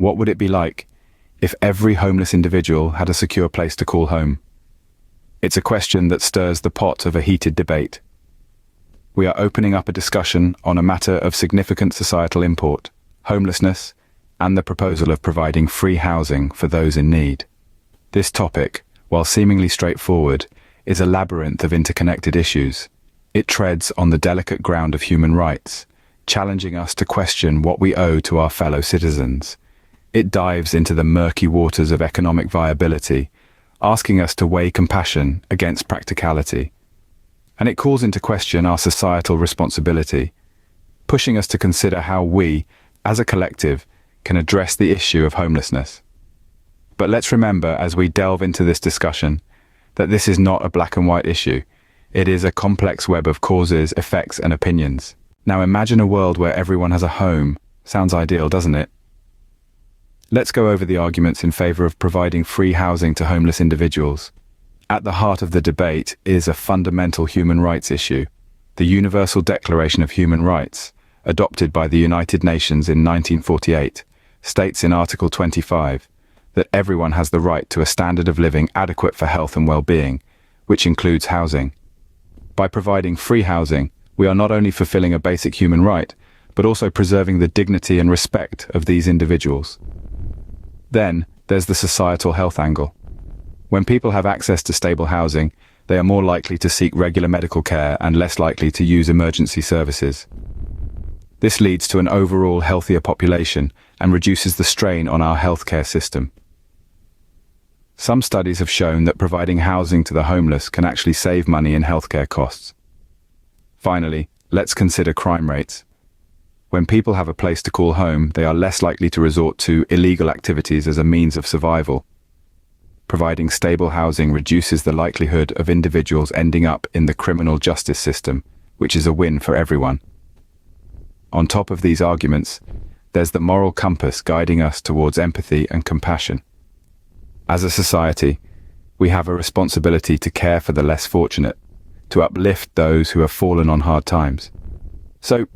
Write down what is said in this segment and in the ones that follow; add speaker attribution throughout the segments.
Speaker 1: What would it be like if every homeless individual had a secure place to call home? It's a question that stirs the pot of a heated debate. We are opening up a discussion on a matter of significant societal import, homelessness, and the proposal of providing free housing for those in need. This topic, while seemingly straightforward, is a labyrinth of interconnected issues. It treads on the delicate ground of human rights, challenging us to question what we owe to our fellow citizens. It dives into the murky waters of economic viability, asking us to weigh compassion against practicality. And it calls into question our societal responsibility, pushing us to consider how we, as a collective, can address the issue of homelessness. But let's remember, as we delve into this discussion, that this is not a black and white issue. It is a complex web of causes, effects, and opinions. Now imagine a world where everyone has a home. Sounds ideal, doesn't it? Let's go over the arguments in favor of providing free housing to homeless individuals. At the heart of the debate is a fundamental human rights issue. The Universal Declaration of Human Rights, adopted by the United Nations in 1948, states in Article 25 that everyone has the right to a standard of living adequate for health and well-being, which includes housing. By providing free housing, we are not only fulfilling a basic human right, but also preserving the dignity and respect of these individuals. Then, there's the societal health angle. When people have access to stable housing, they are more likely to seek regular medical care and less likely to use emergency services. This leads to an overall healthier population and reduces the strain on our healthcare system. Some studies have shown that providing housing to the homeless can actually save money in healthcare costs. Finally, let's consider crime rates. When people have a place to call home, they are less likely to resort to illegal activities as a means of survival. Providing stable housing reduces the likelihood of individuals ending up in the criminal justice system, which is a win for everyone. On top of these arguments, there's the moral compass guiding us towards empathy and compassion. As a society, we have a responsibility to care for the less fortunate, to uplift those who have fallen on hard times. So,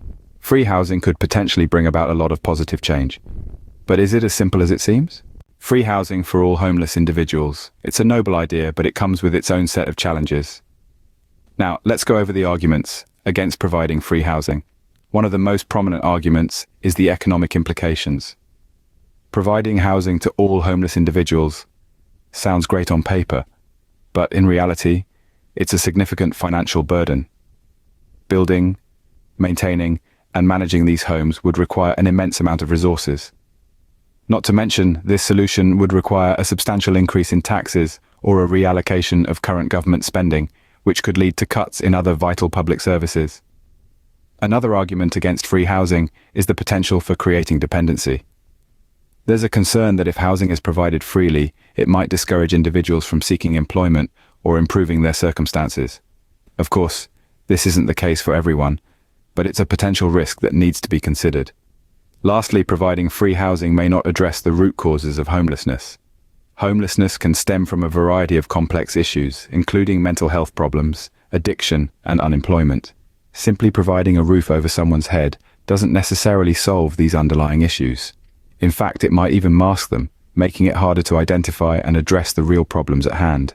Speaker 1: free housing could potentially bring about a lot of positive change. But is it as simple as it seems? Free housing for all homeless individuals. It's a noble idea, but it comes with its own set of challenges. Now, let's go over the arguments against providing free housing. One of the most prominent arguments is the economic implications. Providing housing to all homeless individuals sounds great on paper, but in reality, it's a significant financial burden. Building, maintaining, and managing these homes would require an immense amount of resources. Not to mention, this solution would require a substantial increase in taxes or a reallocation of current government spending, which could lead to cuts in other vital public services. Another argument against free housing is the potential for creating dependency. There's a concern that if housing is provided freely, it might discourage individuals from seeking employment or improving their circumstances. Of course, this isn't the case for everyone, but it's a potential risk that needs to be considered. Lastly, providing free housing may not address the root causes of homelessness. Homelessness can stem from a variety of complex issues, including mental health problems, addiction, and unemployment. Simply providing a roof over someone's head doesn't necessarily solve these underlying issues. In fact, it might even mask them, making it harder to identify and address the real problems at hand.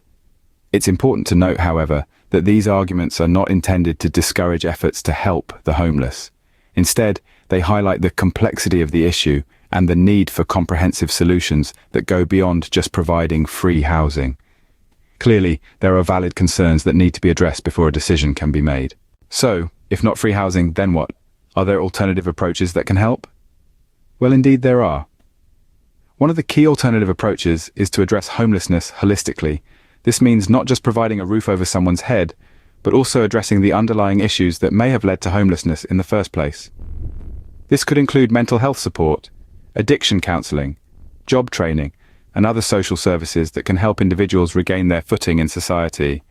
Speaker 1: It's important to note, however, that these arguments are not intended to discourage efforts to help the homeless. Instead, they highlight the complexity of the issue and the need for comprehensive solutions that go beyond just providing free housing. Clearly, there are valid concerns that need to be addressed before a decision can be made. So, if not free housing, then what? Are there alternative approaches that can help? Well, indeed there are. One of the key alternative approaches is to address homelessness holistically. This means not just providing a roof over someone's head, but also addressing the underlying issues that may have led to homelessness in the first place. This could include mental health support, addiction counseling, job training, and other social services that can help individuals regain their footing in society.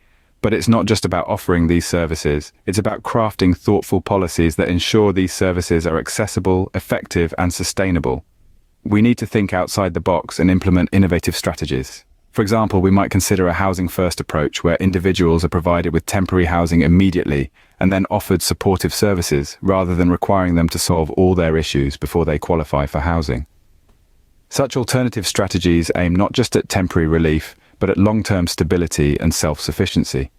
Speaker 1: But it's not just about offering these services, it's about crafting thoughtful policies that ensure these services are accessible, effective, and sustainable. We need to think outside the box and implement innovative strategies. For example, we might consider a housing-first approach where individuals are provided with temporary housing immediately and then offered supportive services rather than requiring them to solve all their issues before they qualify for housing. Such alternative strategies aim not just at temporary relief, but at long-term stability and self-sufficiency.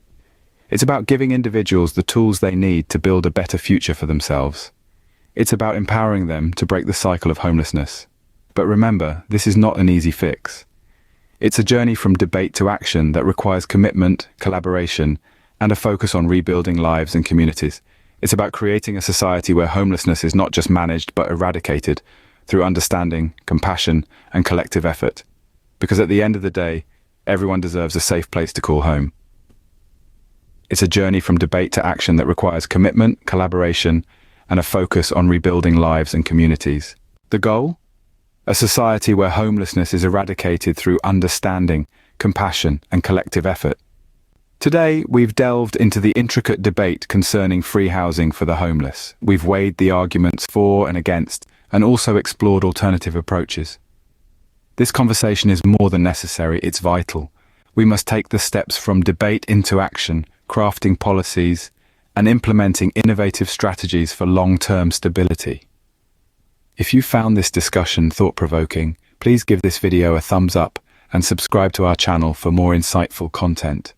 Speaker 1: It's about giving individuals the tools they need to build a better future for themselves. It's about empowering them to break the cycle of homelessness. But remember, this is not an easy fix. It's a journey from debate to action that requires commitment, collaboration, and a focus on rebuilding lives and communities. It's about creating a society where homelessness is not just managed but eradicated through understanding, compassion, and collective effort. Because at the end of the day, everyone deserves a safe place to call home. It's a journey from debate to action that requires commitment, collaboration, and a focus on rebuilding lives and communities. The goal? A society where homelessness is eradicated through understanding, compassion, and collective effort. Today, we've delved into the intricate debate concerning free housing for the homeless. We've weighed the arguments for and against, and also explored alternative approaches. This conversation is more than necessary, it's vital. We must take the steps from debate into action, crafting policies, and implementing innovative strategies for long-term stability. If you found this discussion thought-provoking, please give this video a thumbs up and subscribe to our channel for more insightful content.